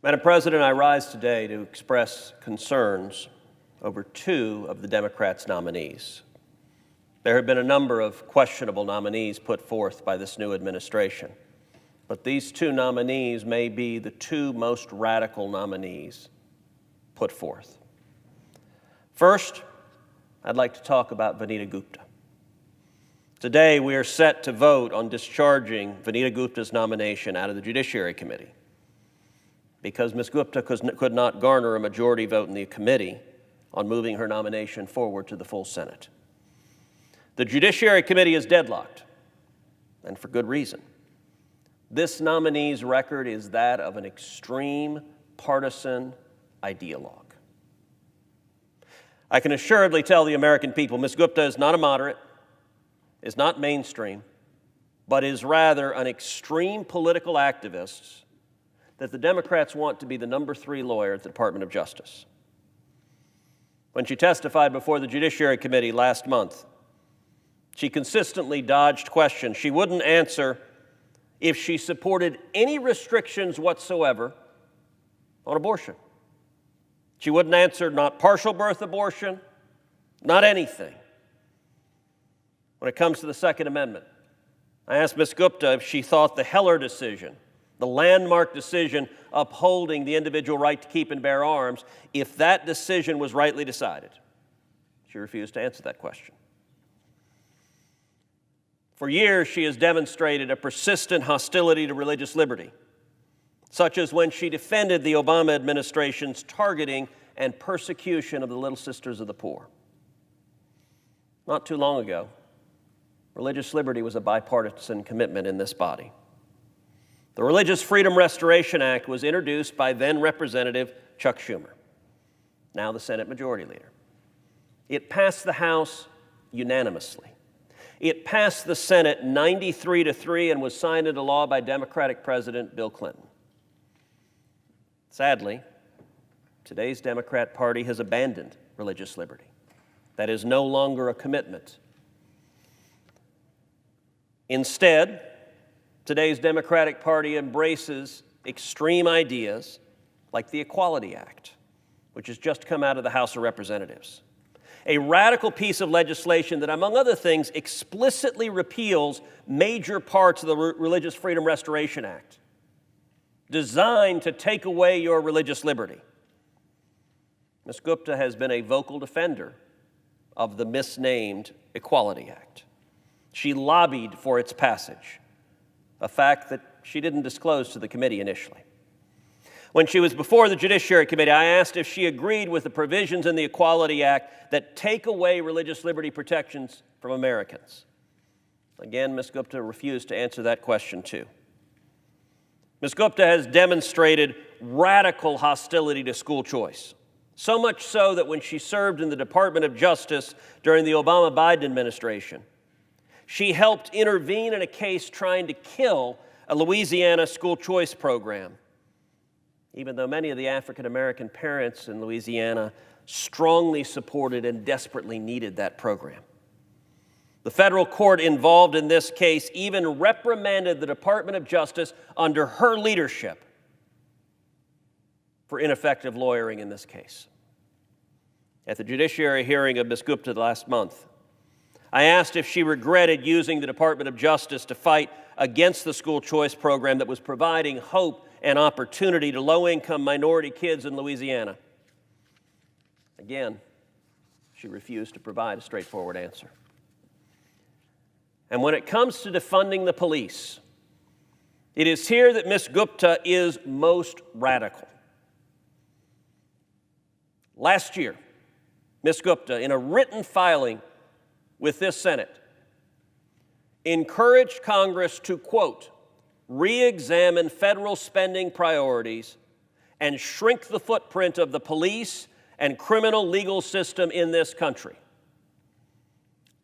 Madam President, I rise today to express concerns over two of the Democrats' nominees. There have been a number of questionable nominees put forth by this new administration, but these two nominees may be the two most radical nominees put forth. First, I'd like to talk about Vanita Gupta. Today, we are set to vote on discharging Vanita Gupta's nomination out of the Judiciary Committee. Because Ms. Gupta could not garner a majority vote in the committee on moving her nomination forward to the full Senate. The Judiciary Committee is deadlocked, and for good reason. This nominee's record is that of an extreme partisan ideologue. I can assuredly tell the American people Ms. Gupta is not a moderate, is not mainstream, but is rather an extreme political activist that the Democrats want to be the number 3 lawyer at the Department of Justice. When she testified before the Judiciary Committee last month, she consistently dodged questions. She wouldn't answer if she supported any restrictions whatsoever on abortion. She wouldn't answer not partial birth abortion, not anything. When it comes to the Second Amendment, I asked Ms. Gupta if she thought the Heller decision, the landmark decision upholding the individual right to keep and bear arms, if that decision was rightly decided. She refused to answer that question. For years, she has demonstrated a persistent hostility to religious liberty, such as when she defended the Obama administration's targeting and persecution of the Little Sisters of the Poor. Not too long ago, religious liberty was a bipartisan commitment in this body. The Religious Freedom Restoration Act was introduced by then Representative Chuck Schumer, now the Senate Majority Leader. It passed the House unanimously. It passed the Senate 93-3 and was signed into law by Democratic President Bill Clinton. Sadly, today's Democrat Party has abandoned religious liberty. That is no longer a commitment. Instead, today's Democratic Party embraces extreme ideas like the Equality Act, which has just come out of the House of Representatives. A radical piece of legislation that, among other things, explicitly repeals major parts of the Religious Freedom Restoration Act, designed to take away your religious liberty. Ms. Gupta has been a vocal defender of the misnamed Equality Act. She lobbied for its passage, a fact that she didn't disclose to the committee initially. When she was before the Judiciary Committee, I asked if she agreed with the provisions in the Equality Act that take away religious liberty protections from Americans. Again, Ms. Gupta refused to answer that question too. Ms. Gupta has demonstrated radical hostility to school choice, so much so that when she served in the Department of Justice during the Obama-Biden administration, she helped intervene in a case trying to kill a Louisiana school choice program, even though many of the African-American parents in Louisiana strongly supported and desperately needed that program. The federal court involved in this case even reprimanded the Department of Justice under her leadership for ineffective lawyering in this case. At the judiciary hearing of Ms. Gupta last month, I asked if she regretted using the Department of Justice to fight against the school choice program that was providing hope and opportunity to low-income minority kids in Louisiana. Again, she refused to provide a straightforward answer. And when it comes to defunding the police, it is here that Ms. Gupta is most radical. Last year, Ms. Gupta, in a written filing with this Senate, encouraged Congress to, quote, re-examine federal spending priorities and shrink the footprint of the police and criminal legal system in this country.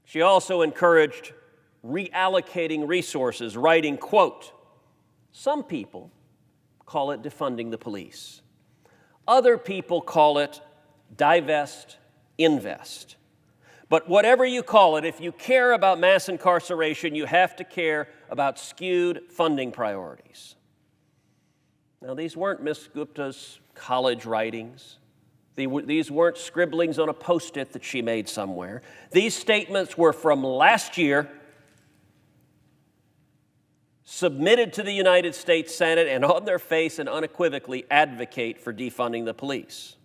She also encouraged reallocating resources, writing, quote, some people call it defunding the police. Other people call it divest, invest. But whatever you call it, if you care about mass incarceration, you have to care about skewed funding priorities. Now, these weren't Ms. Gupta's college writings. These weren't scribblings on a Post-it that she made somewhere. These statements were from last year, submitted to the United States Senate, and on their face and unequivocally advocate for defunding the police.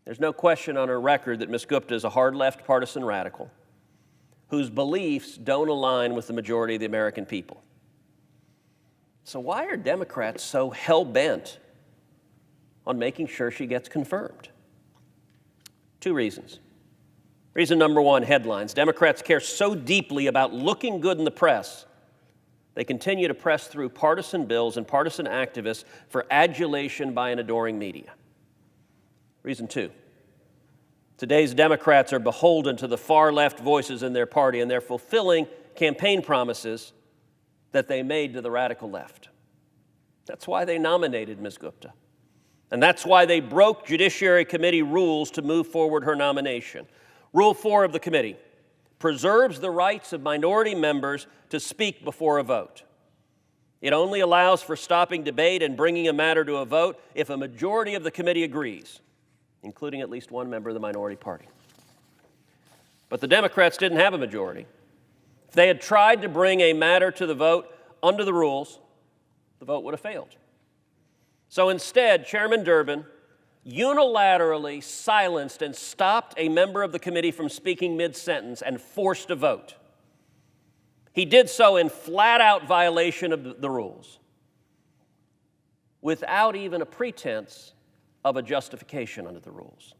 There's no question on her record that Ms. Gupta is a hard-left partisan radical whose beliefs don't align with the majority of the American people. So why are Democrats so hell-bent on making sure she gets confirmed? Two reasons. Reason number one, headlines. Democrats care so deeply about looking good in the press, they continue to press through partisan bills and partisan activists for adulation by an adoring media. Reason two, today's Democrats are beholden to the far-left voices in their party, and they're fulfilling campaign promises that they made to the radical left. That's why they nominated Ms. Gupta. And that's why they broke Judiciary Committee rules to move forward her nomination. Rule 4 of the committee preserves the rights of minority members to speak before a vote. It only allows for stopping debate and bringing a matter to a vote if a majority of the committee agrees, including at least one member of the minority party. But the Democrats didn't have a majority. If they had tried to bring a matter to the vote under the rules, the vote would have failed. So instead, Chairman Durbin unilaterally silenced and stopped a member of the committee from speaking mid-sentence and forced a vote. He did so in flat-out violation of the rules, without even a pretense of a justification under the rules.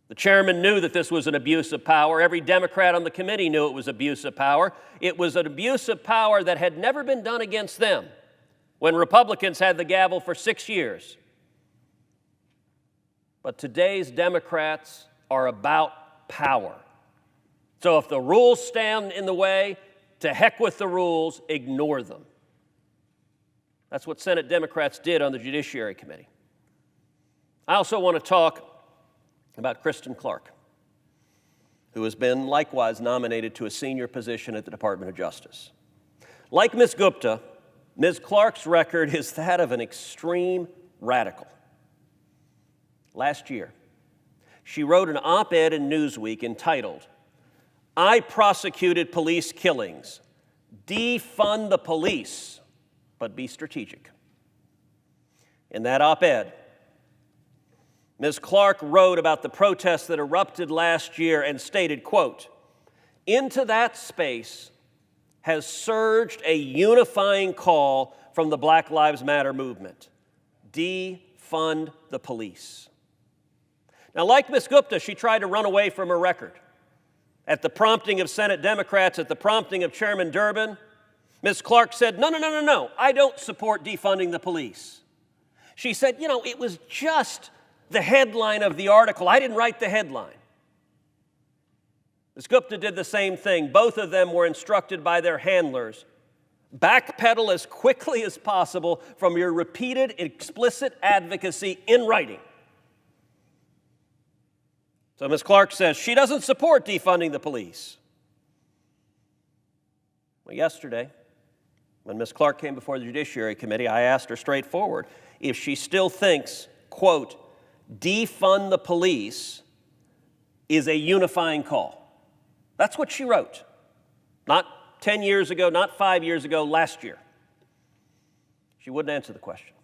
The chairman knew that this was an abuse of power. Every Democrat on the committee knew it was abuse of power. It was an abuse of power that had never been done against them when Republicans had the gavel for 6 years. But today's Democrats are about power. So if the rules stand in the way, to heck with the rules, ignore them. That's what Senate Democrats did on the Judiciary Committee. I also want to talk about Kristin Clarke, who has been likewise nominated to a senior position at the Department of Justice. Like Ms. Gupta, Ms. Clarke's record is that of an extreme radical. Last year, she wrote an op-ed in Newsweek entitled, "I prosecuted police killings. Defund the police, but be strategic." In that op-ed, Ms. Clarke wrote about the protests that erupted last year and stated, quote, "Into that space has surged a unifying call from the Black Lives Matter movement. Defund the police." Now, like Ms. Gupta, she tried to run away from her record. At the prompting of Senate Democrats, at the prompting of Chairman Durbin, Ms. Clarke said, no, I don't support defunding the police. She said, it was just the headline of the article. I didn't write the headline. Ms. Gupta did the same thing. Both of them were instructed by their handlers, backpedal as quickly as possible from your repeated explicit advocacy in writing. So Ms. Clarke says she doesn't support defunding the police. Well, yesterday, when Ms. Clarke came before the Judiciary Committee, I asked her straightforward if she still thinks, quote, defund the police is a unifying call. That's what she wrote. Not 10 years ago, not 5 years ago, last year. She wouldn't answer the question.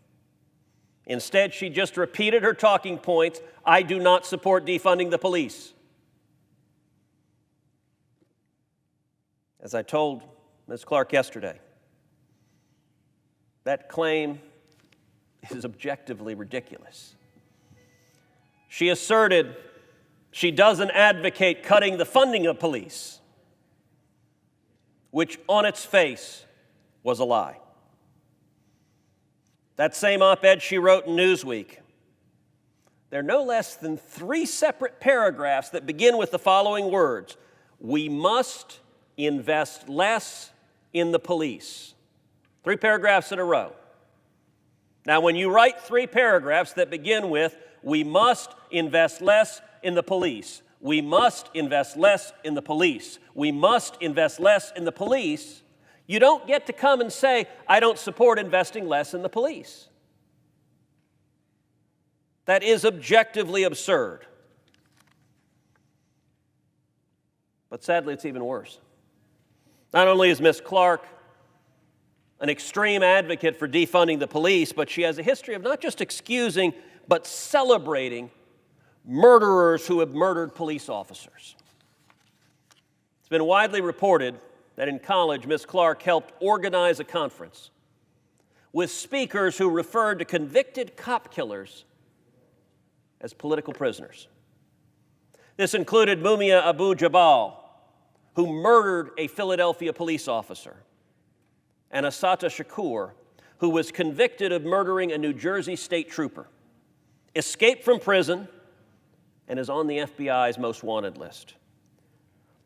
Instead, she just repeated her talking points. I do not support defunding the police. As I told Ms. Clarke yesterday, that claim is objectively ridiculous. She asserted she doesn't advocate cutting the funding of police, which on its face was a lie. That same op-ed she wrote in Newsweek. There are no less than 3 separate paragraphs that begin with the following words: we must invest less in the police. 3 paragraphs in a row. Now, when you write 3 paragraphs that begin with, we must invest less in the police, we must invest less in the police, we must invest less in the police, You don't get to come and say, I don't support investing less in the police. That is objectively absurd. But sadly, it's even worse. Not only is Ms. Clarke an extreme advocate for defunding the police, but she has a history of not just excusing, but celebrating murderers who have murdered police officers. It's been widely reported that in college, Ms. Clarke helped organize a conference with speakers who referred to convicted cop killers as political prisoners. This included Mumia Abu-Jabal, who murdered a Philadelphia police officer, and Assata Shakur, who was convicted of murdering a New Jersey state trooper, escaped from prison, and is on the FBI's most wanted list.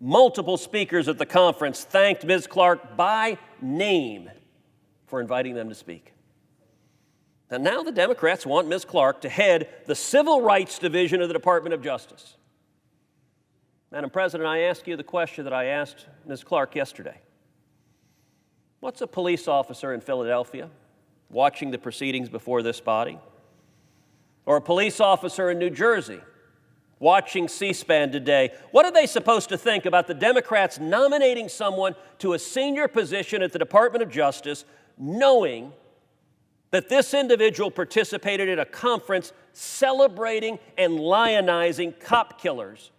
Multiple speakers at the conference thanked Ms. Clarke by name for inviting them to speak. And now the Democrats want Ms. Clarke to head the Civil Rights Division of the Department of Justice. Madam President, I ask you the question that I asked Ms. Clarke yesterday. What's a police officer in Philadelphia watching the proceedings before this body, or a police officer in New Jersey watching C-SPAN today, what are they supposed to think about the Democrats nominating someone to a senior position at the Department of Justice, knowing that this individual participated in a conference celebrating and lionizing cop killers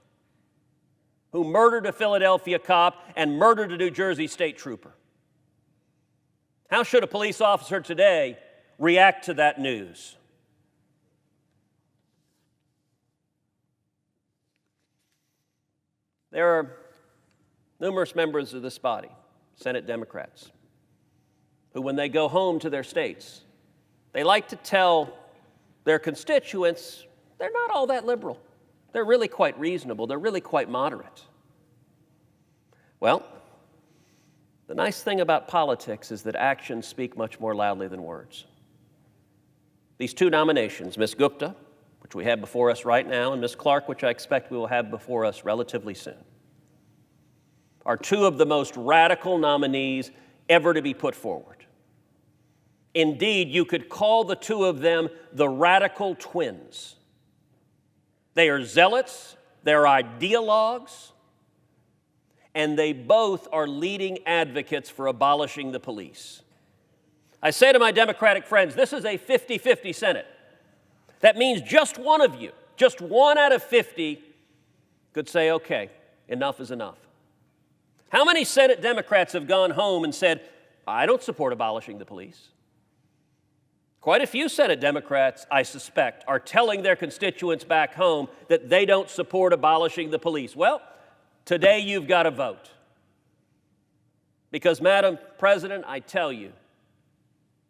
who murdered a Philadelphia cop and murdered a New Jersey state trooper? How should a police officer today react to that news? There are numerous members of this body, Senate Democrats, who when they go home to their states, they like to tell their constituents they're not all that liberal. They're really quite reasonable. They're really quite moderate. Well, the nice thing about politics is that actions speak much more loudly than words. These two nominations, Ms. Gupta, which we have before us right now, and Ms. Clarke, which I expect we will have before us relatively soon, are two of the most radical nominees ever to be put forward. Indeed, you could call the two of them the radical twins. They are zealots, they're ideologues, and they both are leading advocates for abolishing the police. I say to my Democratic friends, this is a 50-50 Senate. That means just one of you, just 1 out of 50, could say, okay, enough is enough. How many Senate Democrats have gone home and said, I don't support abolishing the police? Quite a few Senate Democrats, I suspect, are telling their constituents back home that they don't support abolishing the police. Well, today you've got to vote. Because, Madam President, I tell you,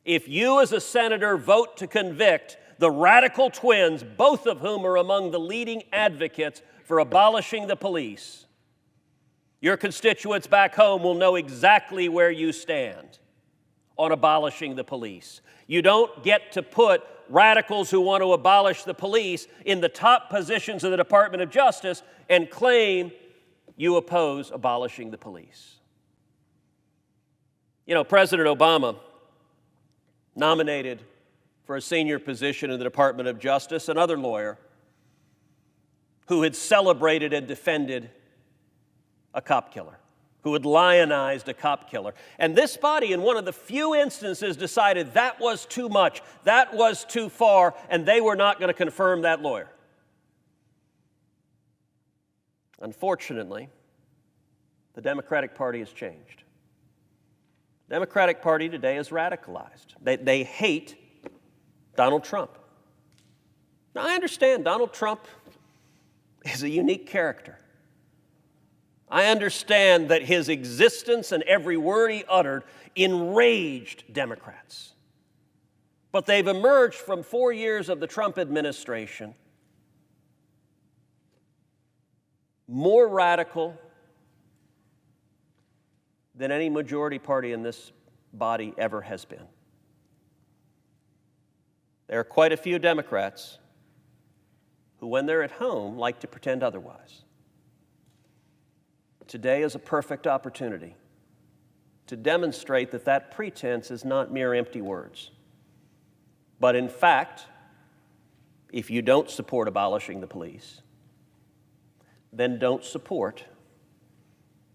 if you as a senator vote to convict the radical twins, both of whom are among the leading advocates for abolishing the police, your constituents back home will know exactly where you stand on abolishing the police. You don't get to put radicals who want to abolish the police in the top positions of the Department of Justice and claim you oppose abolishing the police. You know, President Obama nominated for a senior position in the Department of Justice another lawyer who had celebrated and defended a cop killer, who had lionized a cop killer. And this body, in one of the few instances, decided that was too much, that was too far, and they were not going to confirm that lawyer. Unfortunately, the Democratic Party has changed. The Democratic Party today is radicalized. They hate Donald Trump. Now, I understand Donald Trump is a unique character. I understand that his existence and every word he uttered enraged Democrats. But they've emerged from 4 years of the Trump administration more radical than any majority party in this body ever has been. There are quite a few Democrats who, when they're at home, like to pretend otherwise. Today is a perfect opportunity to demonstrate that that pretense is not mere empty words. But in fact, if you don't support abolishing the police, then don't support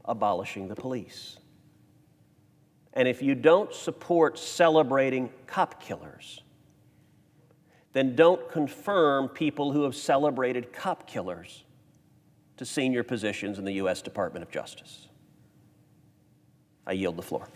abolishing the police. And if you don't support celebrating cop killers, then don't confirm people who have celebrated cop killers to senior positions in the U.S. Department of Justice. I yield the floor.